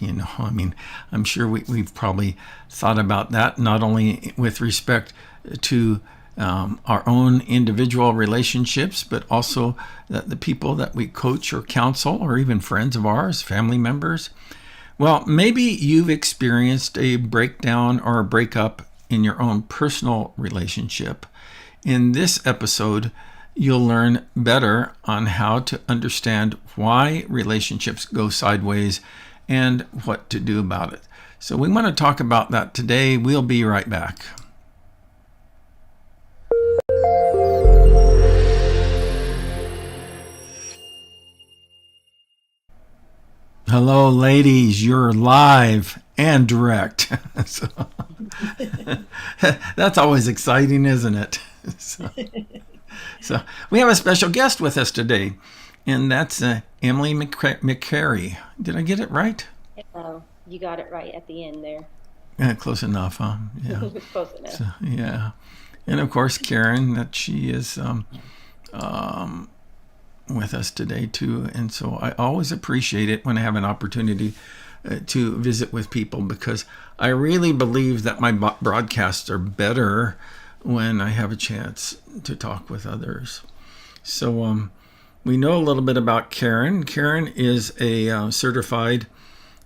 I mean, I'm sure we've probably thought about that, not only with respect to our own individual relationships, but also the people that we coach or counsel, or even friends of ours, family members. Well, maybe you've experienced a breakdown or a breakup in your own personal relationship. In this episode, you'll learn better on how to understand why relationships go sideways and what to do about it. So we want to talk about that today. We'll be right back. Hello, ladies. You're live and direct. So, that's always exciting, isn't it? So we have a special guest with us today, and that's Emily McCarry. Did I get it right? Oh, you got it right at the end there. Close enough, huh? Yeah. Close enough. So, yeah. And of course, Karen, that she is with us today too. And so I always appreciate it when I have an opportunity to visit with people, because I really believe that my broadcasts are better when I have a chance to talk with others. So we know a little bit about Karen. Karen is a certified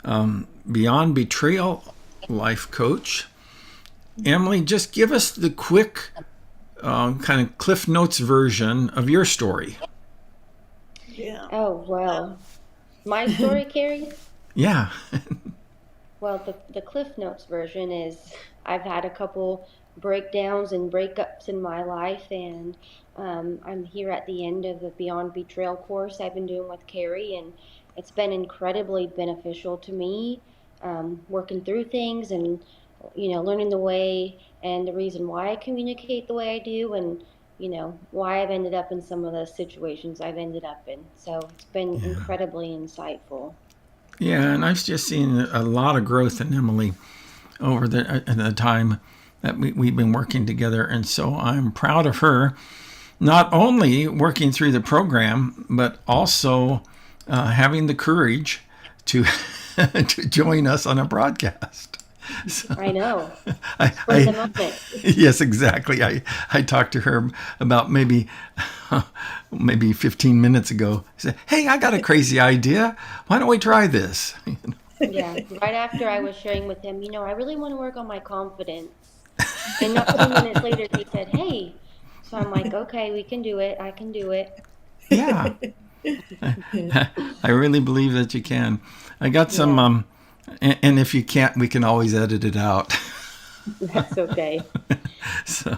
Beyond Betrayal life coach. Emily, just give us the quick kind of Cliff Notes version of your story. Yeah. Oh, well. My story, Kerry? Yeah. Well, the Cliff Notes version is I've had a couple breakdowns and breakups in my life, and I'm here at the end of the Beyond Betrayal course I've been doing with Kerry, and it's been incredibly beneficial to me, working through things and, learning the way and the reason why I communicate the way I do, and, why I've ended up in some of the situations I've ended up in. So it's been incredibly insightful. Yeah, and I've just seen a lot of growth in Emily over the time that we've been working together. And so I'm proud of her, not only working through the program, but also having the courage to to join us on a broadcast. So, I know. Yes, exactly. I talked to her about maybe 15 minutes ago. I said, hey, I got a crazy idea. Why don't we try this? Yeah, right after I was sharing with him, I really want to work on my confidence. And not 20 minutes later, he said, hey. So I'm like, okay, we can do it. I can do it. Yeah. I really believe that you can. I got some, and if you can't, we can always edit it out. That's okay. So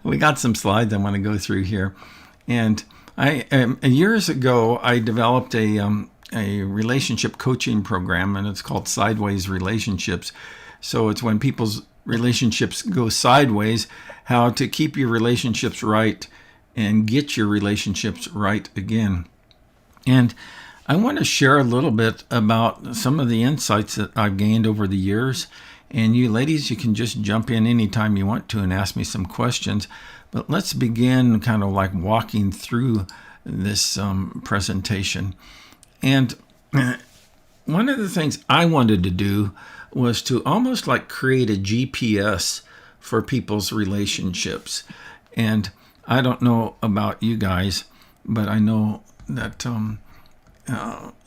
we got some slides I want to go through here. And years ago, I developed a relationship coaching program, and it's called Sideways Relationships. So it's when people's relationships go sideways, how to keep your relationships right and get your relationships right again. And I want to share a little bit about some of the insights that I've gained over the years. And you ladies, you can just jump in anytime you want to and ask me some questions. But let's begin kind of like walking through this presentation. And one of the things I wanted to do was to almost like create a GPS for people's relationships. And I don't know about you guys, but I know that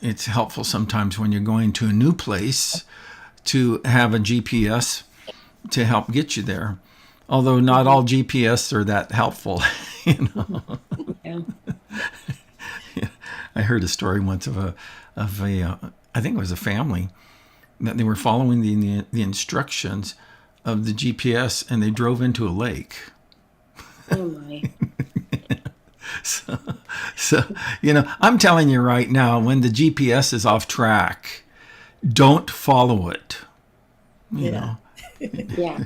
it's helpful sometimes when you're going to a new place to have a GPS to help get you there. Although not all GPS are that helpful, Yeah. I heard a story once of a I think it was a family that they were following the instructions of the GPS, and they drove into a lake. Oh my. So I'm telling you right now, when the GPS is off track, don't follow it. You know. Yeah.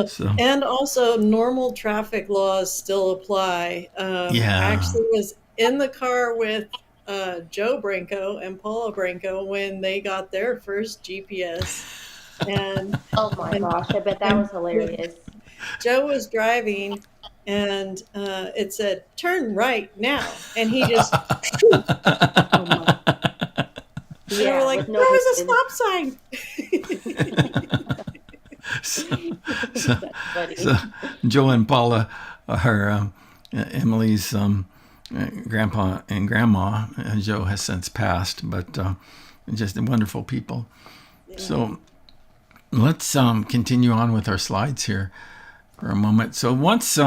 So. And also, normal traffic laws still apply. I actually was in the car with Joe Branco and Paula Branco when they got their first GPS. And oh my gosh, I bet that was hilarious. Joe was driving, and it said, turn right now. And he just, And they were like, with no there was a reason. stop sign. So, That's funny. so Joe and Paula are Emily's grandpa and grandma. Joe has since passed, but just wonderful people. Yeah. So let's continue on with our slides here for a moment. So once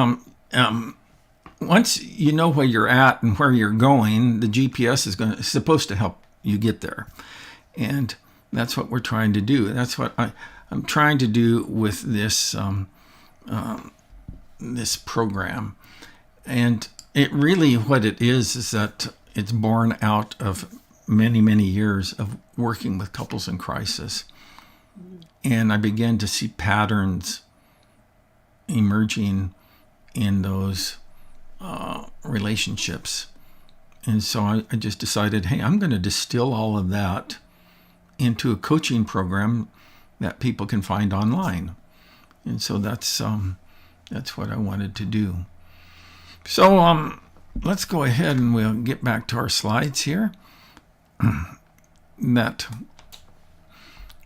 you know where you're at and where you're going, the GPS is supposed to help you get there, and that's what we're trying to do. That's what I'm trying to do with this this program. And it really, what it is that it's born out of many, many years of working with couples in crisis. And I began to see patterns emerging in those relationships. And so I just decided, hey, I'm going to distill all of that into a coaching program that people can find online. And so that's what I wanted to do. So let's go ahead and we'll get back to our slides here.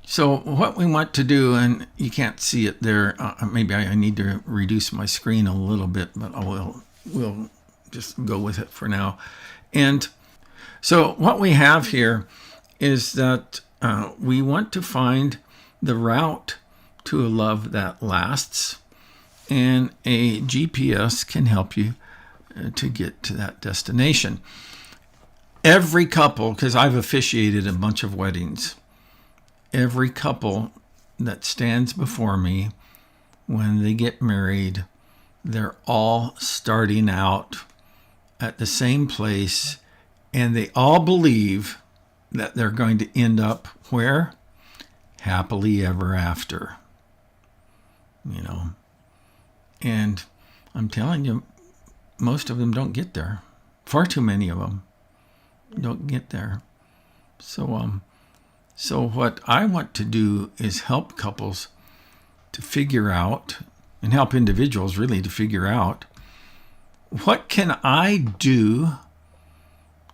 So what we want to do, and you can't see it there, maybe I need to reduce my screen a little bit, but we'll just go with it for now. And so what we have here is that we want to find the route to a love that lasts, and a GPS can help you to get to that destination. Every couple, because I've officiated a bunch of weddings, every couple that stands before me when they get married, they're all starting out at the same place, and they all believe that they're going to end up where? Happily ever after. And I'm telling you, most of them don't get there. Far too many of them don't get there. So what I want to do is help couples to figure out, and help individuals really to figure out, what can I do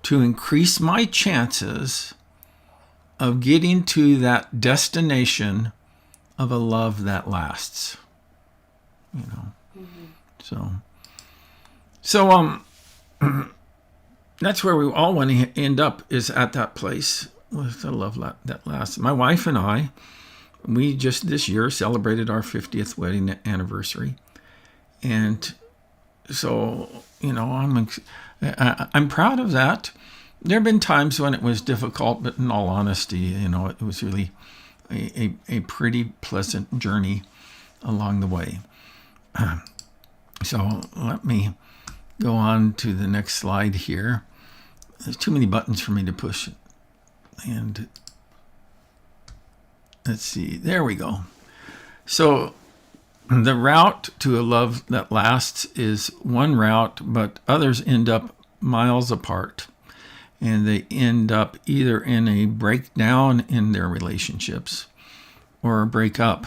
to increase my chances of getting to that destination of a love that lasts. So that's where we all want to end up, is at that place with a love that lasts. My wife and I, we just this year celebrated our 50th wedding anniversary. And so, I'm proud of that. There have been times when it was difficult, but in all honesty, it was really a pretty pleasant journey along the way. So let me go on to the next slide here. There's too many buttons for me to push. And let's see, there we go. So the route to a love that lasts is one route, but others end up miles apart. And they end up either in a breakdown in their relationships or a breakup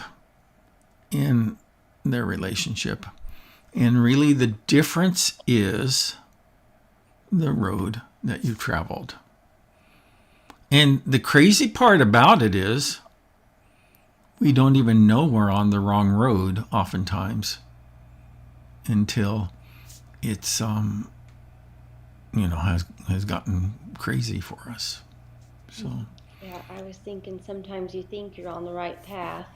in their relationship. And really the difference is the road that you traveled. And the crazy part about it is we don't even know we're on the wrong road oftentimes until it's has gotten crazy for us. So yeah, I was thinking sometimes you think you're on the right path,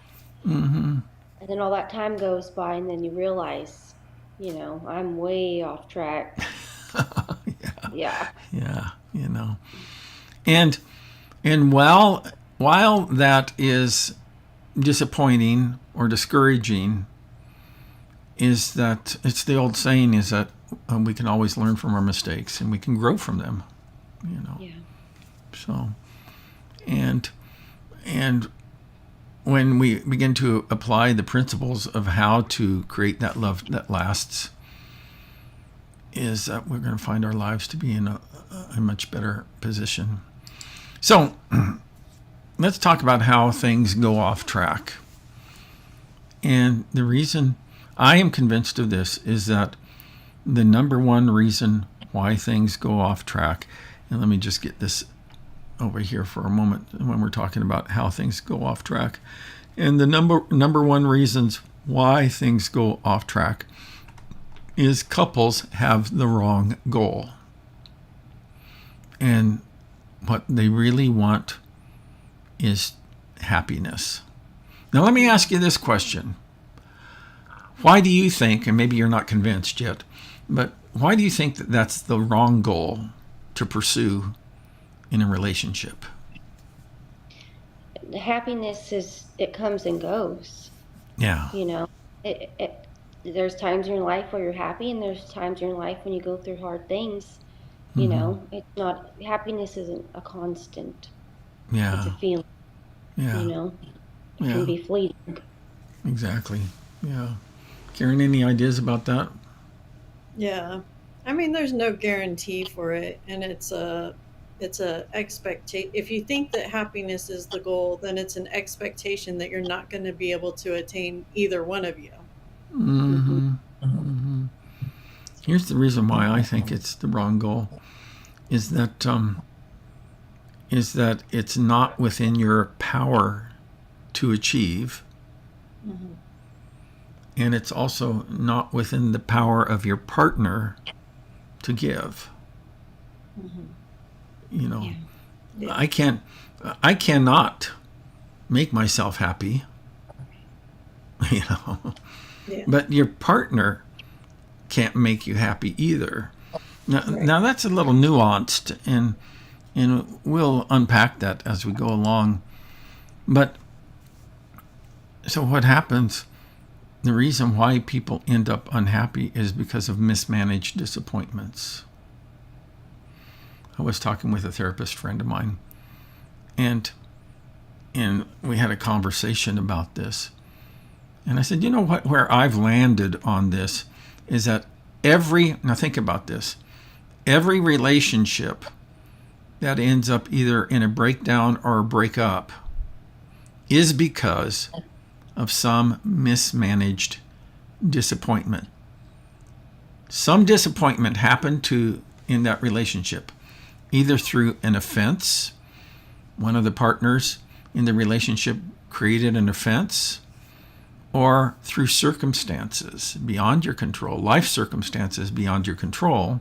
mm-hmm. and then all that time goes by, and then you realize, I'm way off track. Yeah. And while that is disappointing or discouraging, is that it's the old saying is that we can always learn from our mistakes and we can grow from them, Yeah. So, and when we begin to apply the principles of how to create that love that lasts, is that we're going to find our lives to be in a much better position. So let's talk about how things go off track. And the reason I am convinced of this is that the number one reason why things go off track, and let me just get this over here for a moment when we're talking about how things go off track. And the number one reasons why things go off track is couples have the wrong goal. And what they really want is happiness. Now, let me ask you this question. Why do you think, and maybe you're not convinced yet, but why do you think that that's the wrong goal to pursue in a relationship? Happiness it comes and goes. Yeah. You know, there's times in your life where you're happy, and there's times in your life when you go through hard things. You know, it's not, happiness isn't a constant. Yeah. It's a feeling. Yeah. You know, it can be fleeting. Exactly. Yeah. Karen, any ideas about that? Yeah. I mean, there's no guarantee for it, and it's a expectation. If you think that happiness is the goal, then it's an expectation that you're not going to be able to attain either one of you. Mm-hmm. Mm-hmm. Here's the reason why I think it's the wrong goal, is that it's not within your power to achieve, and it's also not within the power of your partner to give. You know, Yeah. I cannot make myself happy. You know, Yeah. but your partner can't make you happy either. Now that's a little nuanced, and we'll unpack that as we go along. But so what happens? The reason why people end up unhappy is because of mismanaged disappointments. I was talking with a therapist friend of mine, and we had a conversation about this. And I said, you know what, where I've landed on this is that now think about this, every relationship that ends up either in a breakdown or a breakup is because of some mismanaged disappointment. Some disappointment happened in that relationship, either through an offense. One of the partners in the relationship created an offense, or through circumstances beyond your control, life circumstances beyond your control,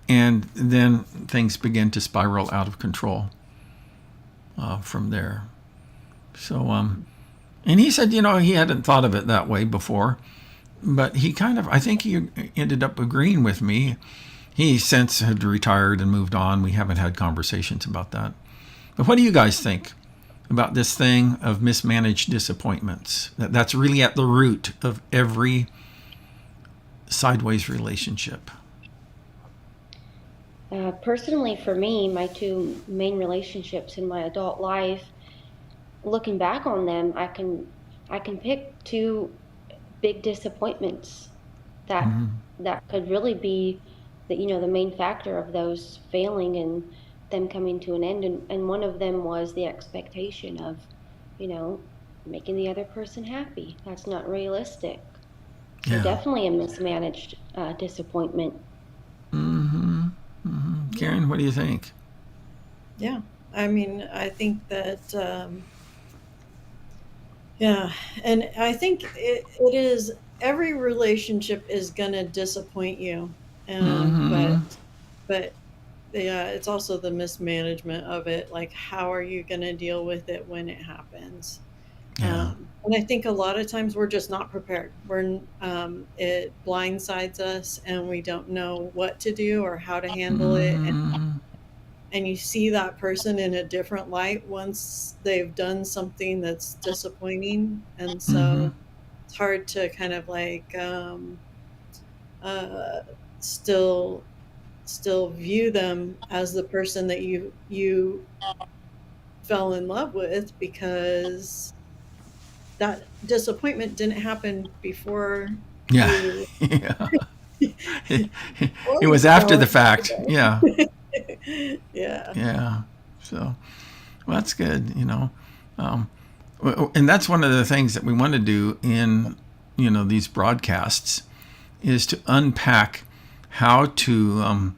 and then things begin to spiral out of control from there. So, and he said, he hadn't thought of it that way before, but I think he ended up agreeing with me. He since had retired and moved on. We haven't had conversations about that. But what do you guys think about this thing of mismanaged disappointments? That's really at the root of every sideways relationship. Personally, for me, my two main relationships in my adult life, looking back on them, I can pick two big disappointments that could really be the main factor of those failing and them coming to an end. And one of them was the expectation of, making the other person happy. That's not realistic. So Yeah. definitely a mismanaged disappointment. Karen, what do you think? Yeah. I mean, I think that, yeah. And I think it is, every relationship is going to disappoint you. But yeah, it's also the mismanagement of it. Like, how are you going to deal with it when it happens? Yeah. And I think a lot of times we're just not prepared. It blindsides us, and we don't know what to do or how to handle it. And you see that person in a different light once they've done something that's disappointing. And so it's hard to kind of like still view them as the person that you fell in love with, because that disappointment didn't happen before. Yeah. It was after the fact. Yeah. Yeah. So, well, that's good. And that's one of the things that we want to do in these broadcasts, is to unpack how to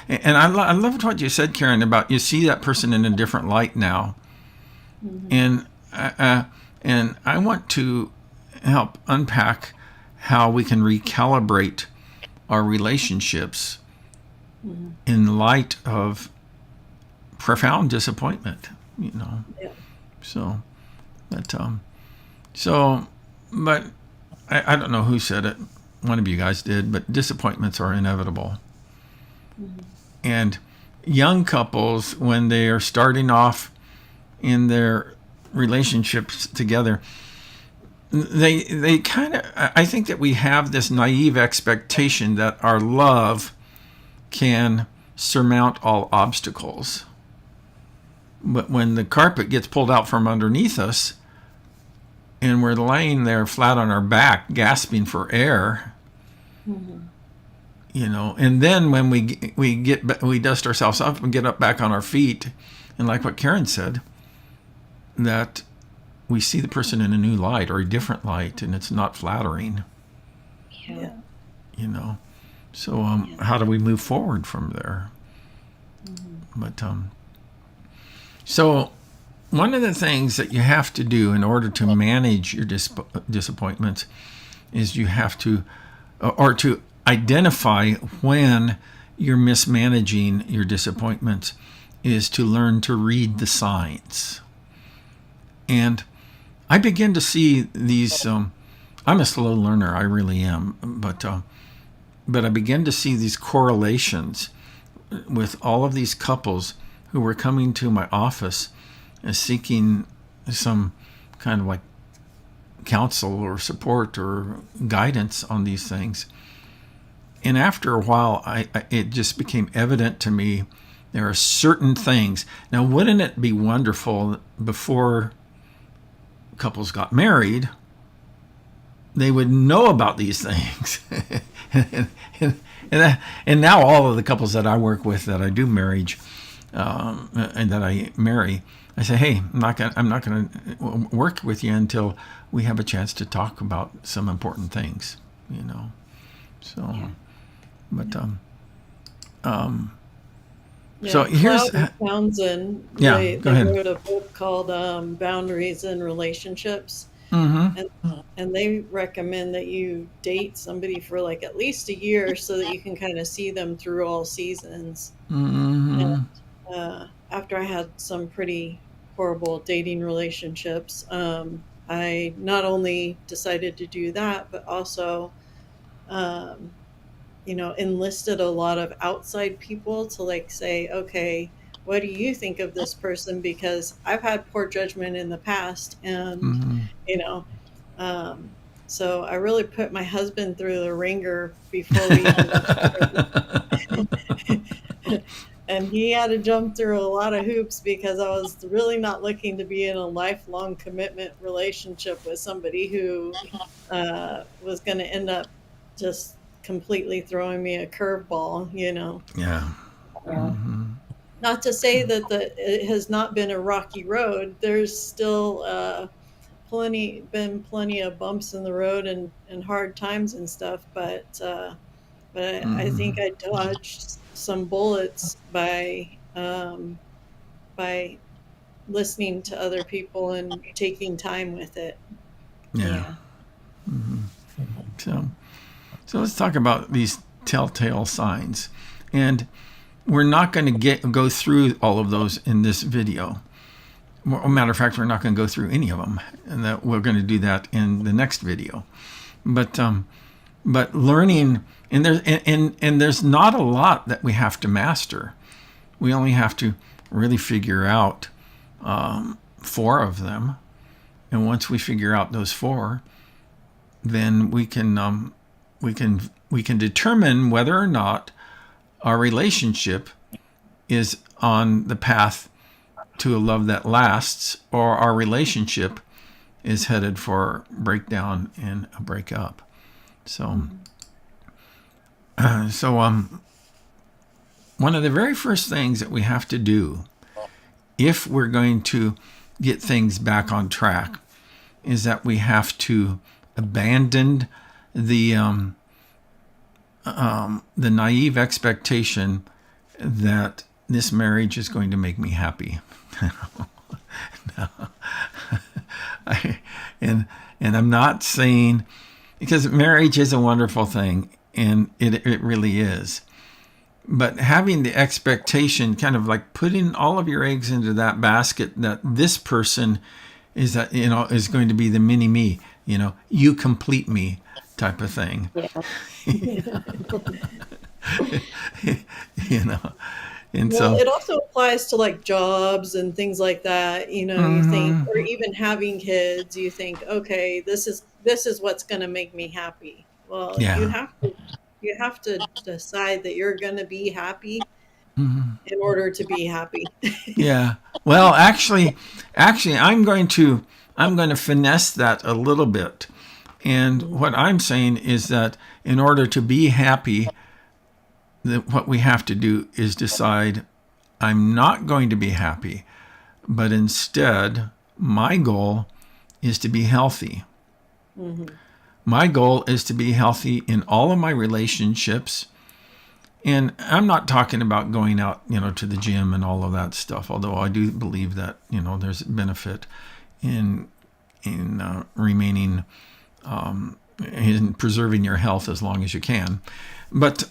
and I loved what you said, Karen, about you see that person in a different light now. And I want to help unpack how we can recalibrate our relationships in light of profound disappointment, Yeah. So, but but I don't know who said it. One of you guys did, but disappointments are inevitable. And young couples, when they are starting off in their relationships together, they kind of, I think that we have this naive expectation that our love can surmount all obstacles. But when the carpet gets pulled out from underneath us and we're laying there flat on our back, gasping for air, and then when we dust ourselves up and get up back on our feet, and like what Karen said, that we see the person in a new light or a different light, and it's not flattering. Yeah. So how do we move forward from there? But so one of the things that you have to do in order to manage your disappointments is you have to, or to identify when you're mismanaging your disappointments, is to learn to read the signs. And I begin to see these, I'm a slow learner, I really am, but I begin to see these correlations with all of these couples who were coming to my office and seeking some kind of like counsel or support or guidance on these things. And after a while, it just became evident to me there are certain things. Now, wouldn't it be wonderful before couples got married, they would know about these things? and now all of the couples that I work with, that I do marriage, and that I marry, I say, hey, I'm not going to work with you until we have a chance to talk about some important things, So, but so here's Cloud and Townsend. They wrote a book called Boundaries in Relationships. And they recommend that you date somebody for like at least a year so that you can kind of see them through all seasons. And after I had some pretty horrible dating relationships, I not only decided to do that, but also enlisted a lot of outside people to like say, okay, what do you think of this person? Because I've had poor judgment in the past, and so I really put my husband through the ringer before we even got started. And he had to jump through a lot of hoops because I was really not looking to be in a lifelong commitment relationship with somebody who was going to end up just completely throwing me a curveball, Yeah. Not to say that it has not been a rocky road. There's still plenty of bumps in the road and hard times and stuff, but I think I dodged some bullets by listening to other people and taking time with it. Yeah. So let's talk about these telltale signs. And we're not going to go through all of those in this video. As a matter of fact, we're not going to go through any of them, and that we're going to do that in the next video. But learning, and there's not a lot that we have to master. We only have to really figure out 4 of them, and once we figure out those 4, then we can determine whether or not our relationship is on the path to a love that lasts, or our relationship is headed for breakdown and a breakup. So one of the very first things that we have to do if we're going to get things back on track is that we have to abandon the the naive expectation that this marriage is going to make me happy. No. and I'm not saying, because marriage is a wonderful thing, and it really is. But having the expectation, kind of like putting all of your eggs into that basket, that this person is going to be the mini me, you complete me type of thing. Yeah. And Well, so it also applies to like jobs and things like that. You think, or even having kids, you think, okay, this is what's going to make me happy. Well, yeah. you have to decide that you're going to be happy in order to be happy. Yeah. Well, actually, I'm going to finesse that a little bit. And what I'm saying is that in order to be happy, what we have to do is decide, I'm not going to be happy, but instead, my goal is to be healthy. My goal is to be healthy in all of my relationships. And I'm not talking about going out, to the gym and all of that stuff, although I do believe that, there's benefit in remaining, in preserving your health as long as you can. But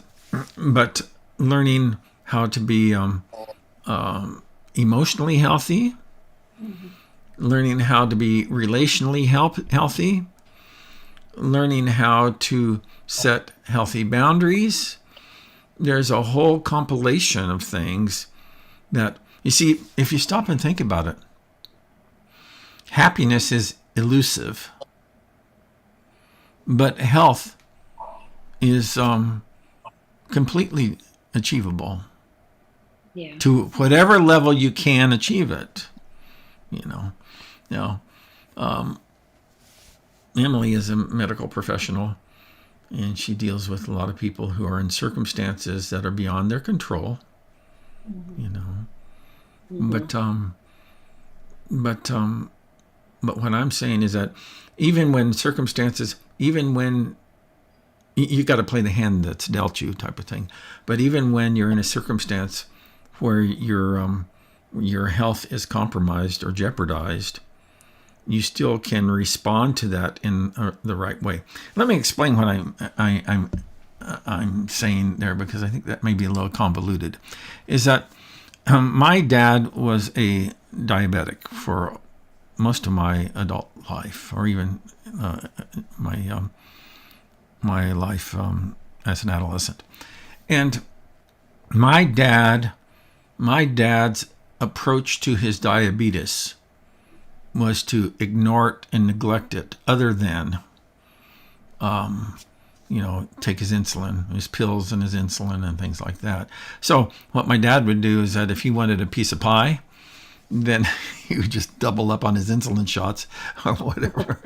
learning how to be emotionally healthy, learning how to be relationally healthy, learning how to set healthy boundaries. There's a whole compilation of things that, you see, if you stop and think about it, happiness is elusive, but health is completely achievable. Yeah. To whatever level you can achieve it. Emily is a medical professional, and she deals with a lot of people who are in circumstances that are beyond their control. But what I'm saying is that even when you got to play the hand that's dealt you, type of thing. But even when you're in a circumstance where your health is compromised or jeopardized, you still can respond to that in the right way. Let me explain what I'm saying there, because I think that may be a little convoluted. Is that my dad was a diabetic for most of my adult life, or even my life as an adolescent. And my dad's approach to his diabetes was to ignore it and neglect it, other than take his insulin, his pills and his insulin and things like that. So what my dad would do is that if he wanted a piece of pie, then he would just double up on his insulin shots or whatever.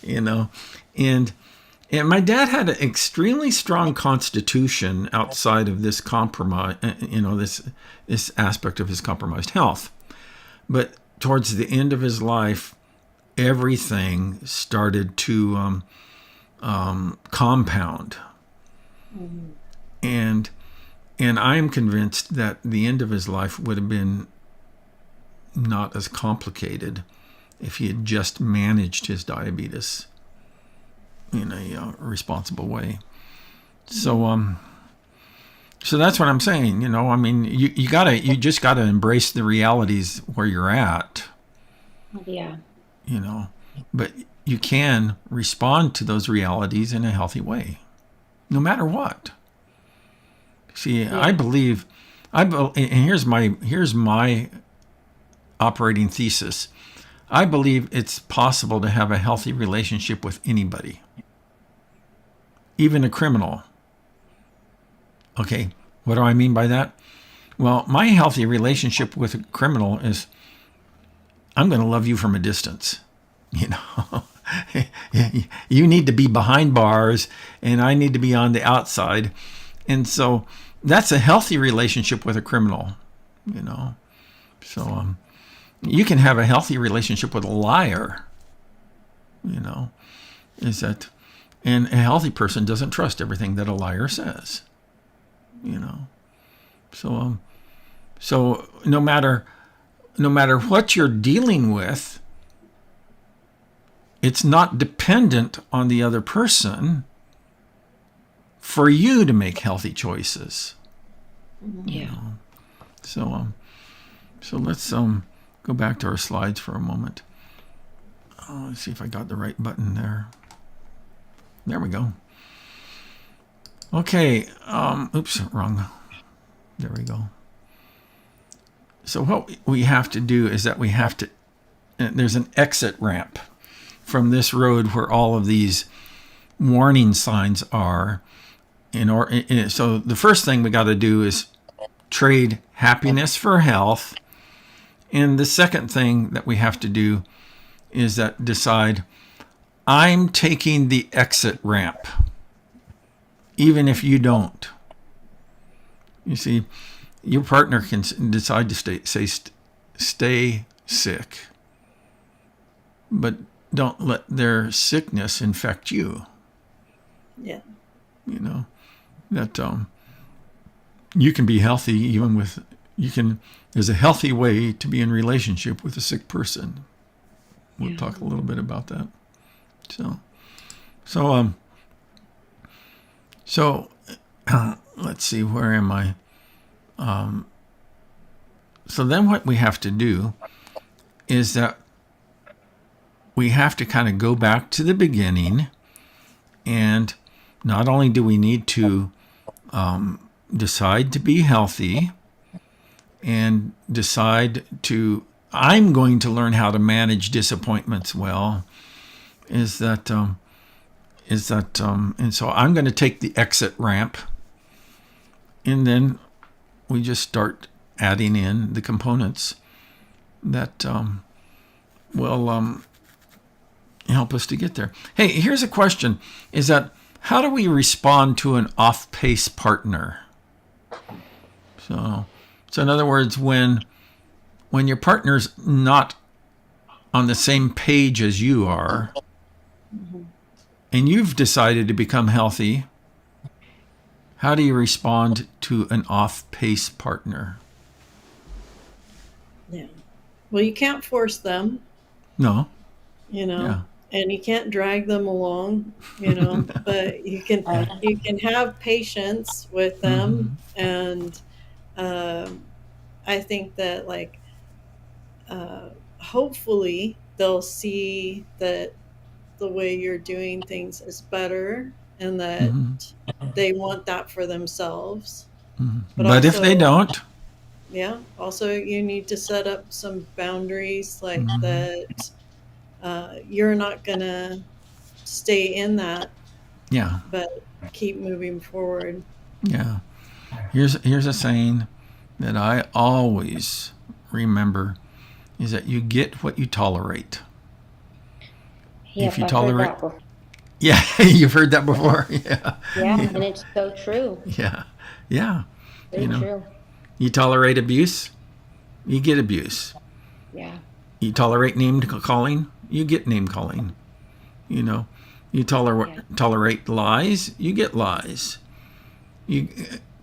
And my dad had an extremely strong constitution outside of this compromise, this aspect of his compromised health. But towards the end of his life, everything started to compound. And I'm convinced that the end of his life would have been not as complicated if he had just managed his diabetes in a responsible way. So that's what I'm saying. You just gotta embrace the realities where you're at. Yeah. But you can respond to those realities in a healthy way, no matter what. See, yeah. I believe, and here's my operating thesis. I believe it's possible to have a healthy relationship with anybody, even a criminal. Okay, what do I mean by that? Well, my healthy relationship with a criminal is, I'm going to love you from a distance. You need to be behind bars, and I need to be on the outside. And so that's a healthy relationship with a criminal, So you can have a healthy relationship with a liar, is that And a healthy person doesn't trust everything that a liar says. So no matter what you're dealing with, it's not dependent on the other person for you to make healthy choices. Yeah. So let's go back to our slides for a moment. Let's see if I got the right button there. There we go. Okay. Oops, wrong. There we go. So what we have to do is that there's an exit ramp from this road where all of these warning signs are. So the first thing we got to do is trade happiness for health. And the second thing that we have to do is that decide, I'm taking the exit ramp, even if you don't. You see, your partner can decide to stay sick, but don't let their sickness infect you. Yeah. That you can be healthy even with, there's a healthy way to be in relationship with a sick person. We'll talk a little bit about that. So let's see, where am I? So then what we have to do is that we have to kind of go back to the beginning, and not only do we need to decide to be healthy and decide to, I'm going to learn how to manage disappointments well, and so I'm going to take the exit ramp, and then we just start adding in the components that will help us to get there. Hey, here's a question, is that how do we respond to an off-pace partner? So in other words, when your partner's not on the same page as you are, and you've decided to become healthy, how do you respond to an off-pace partner? Yeah. Well, you can't force them. No. And you can't drag them along, but you can have patience with them. And I think that hopefully they'll see that the way you're doing things is better, and that they want that for themselves. But also, if they don't, also you need to set up some boundaries that you're not gonna stay in that, but keep moving forward. Here's a saying that I always remember, is that you get what you tolerate. If you tolerate, you've heard that before. And it's so true. Very true. You tolerate abuse, you get abuse. You tolerate name calling, you get name calling. You tolerate lies, you get lies. You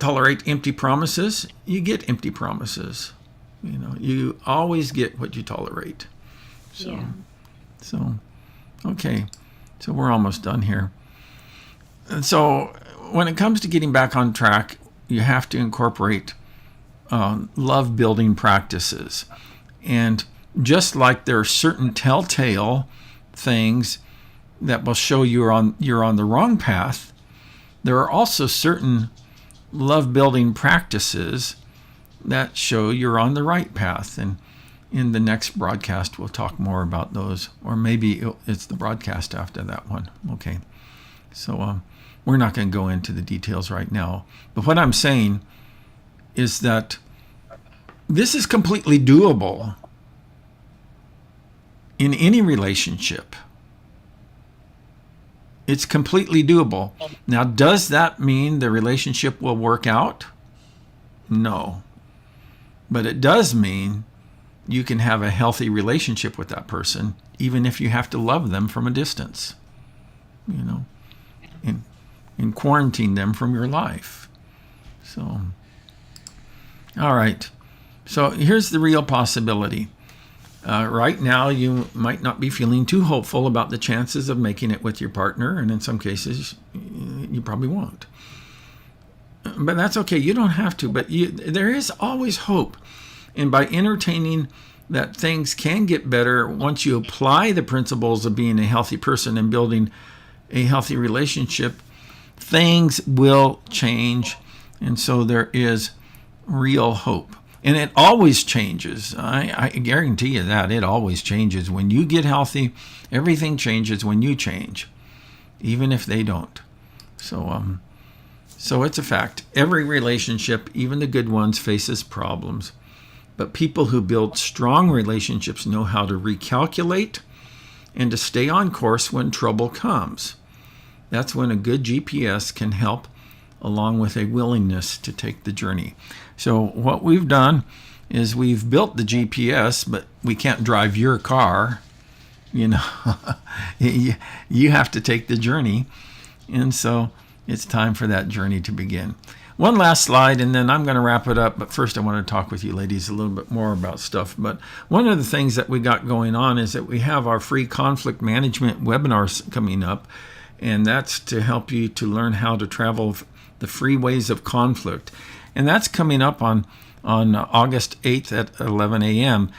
tolerate empty promises, you get empty promises. You always get what you tolerate. Okay, so we're almost done here. And so when it comes to getting back on track, you have to incorporate love building practices. And just like there are certain telltale things that will show you're on the wrong path, there are also certain love building practices that show you're on the right path. And in the next broadcast, we'll talk more about those, or maybe it's the broadcast after that one. Okay. So we're not going to go into the details right now. But what I'm saying is that this is completely doable in any relationship. It's completely doable. Now, does that mean the relationship will work out? No. But it does mean you can have a healthy relationship with that person, even if you have to love them from a distance. and quarantine them from your life. So, all right. So here's the real possibility. Right now, you might not be feeling too hopeful about the chances of making it with your partner, and in some cases, you probably won't. But that's okay. You don't have to, but there is always hope. And by entertaining that things can get better once you apply the principles of being a healthy person and building a healthy relationship, things will change. And so there is real hope. And it always changes. I guarantee you that. It always changes. When you get healthy, everything changes when you change, even if they don't. So it's a fact. Every relationship, even the good ones, faces problems. But people who build strong relationships know how to recalculate and to stay on course when trouble comes. That's when a good GPS can help, along with a willingness to take the journey. So what we've done is we've built the GPS, but we can't drive your car. You know, you have to take the journey. And so it's time for that journey to begin. One last slide, and then I'm going to wrap it up. But first, I want to talk with you ladies a little bit more about stuff. But one of the things that we got going on is that we have our free conflict management webinars coming up. And that's to help you to learn how to travel the freeways of conflict. And that's coming up on August 8th at 11 a.m.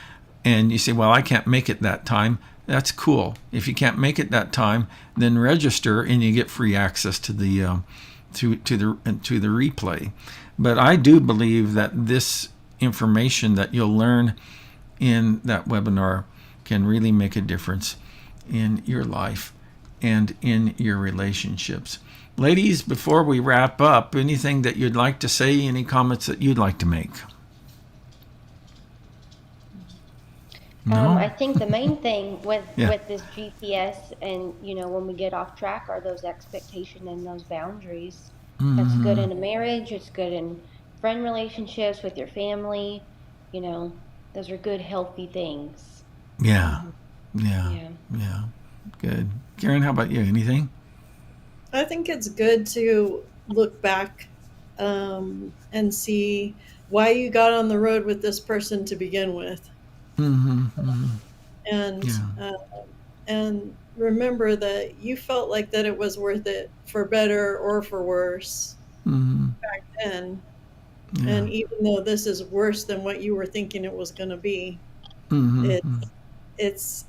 And you say, well, I can't make it that time. That's cool. If you can't make it that time, then register and you get free access to the to the replay. But I do believe that this information that you'll learn in that webinar can really make a difference in your life and in your relationships. Ladies, before we wrap up, anything that you'd like to say, any comments that you'd like to make? No? I think the main thing with this GPS and, when we get off track are those expectations and those boundaries. Mm-hmm. That's good in a marriage. It's good in friend relationships with your family. Those are good, healthy things. Yeah. Good. Karen, how about you? Anything? I think it's good to look back and see why you got on the road with this person to begin with. Mm-hmm, mm-hmm. And remember that you felt like that it was worth it for better or for worse back then. Yeah. And even though this is worse than what you were thinking it was going to be, there's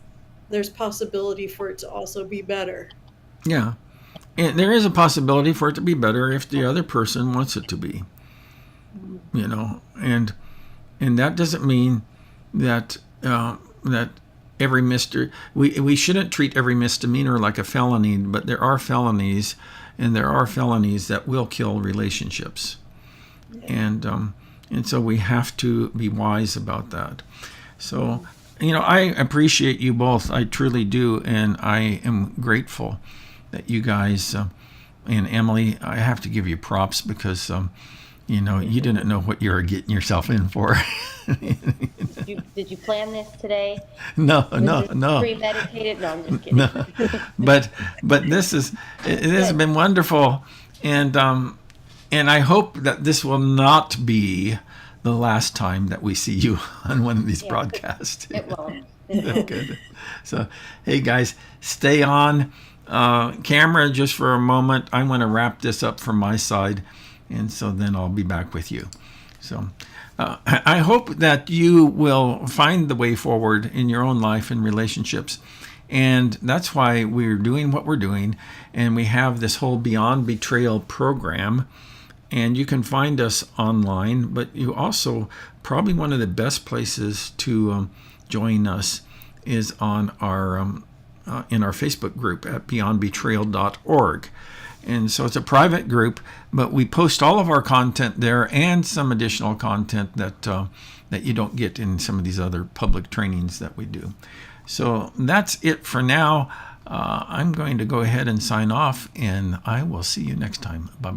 possibility for it to also be better. Yeah. And there is a possibility for it to be better if the other person wants it to be. And that doesn't mean that every we shouldn't treat every misdemeanor like a felony, but there are felonies, and there are felonies that will kill relationships. Yeah. And so we have to be wise about that. So, I appreciate you both. I truly do, and I am grateful that you guys and Emily, I have to give you props because you didn't know what you were getting yourself in for. Did you plan this today? No. Premeditated? No, I'm just kidding. No. But it has been wonderful, and I hope that this will not be the last time that we see you on one of these broadcasts. It won't. Good. So, hey guys, stay on camera just for a moment. I want to wrap this up from my side, and so then I'll be back with you. So I hope that you will find the way forward in your own life and relationships. And that's why we're doing what we're doing. And we have this whole Beyond Betrayal program. And you can find us online. But you also, probably one of the best places to join us is on our in our Facebook group at beyondbetrayal.org. And so it's a private group, but we post all of our content there and some additional content that you don't get in some of these other public trainings that we do. So that's it for now. I'm going to go ahead and sign off, and I will see you next time. Bye-bye.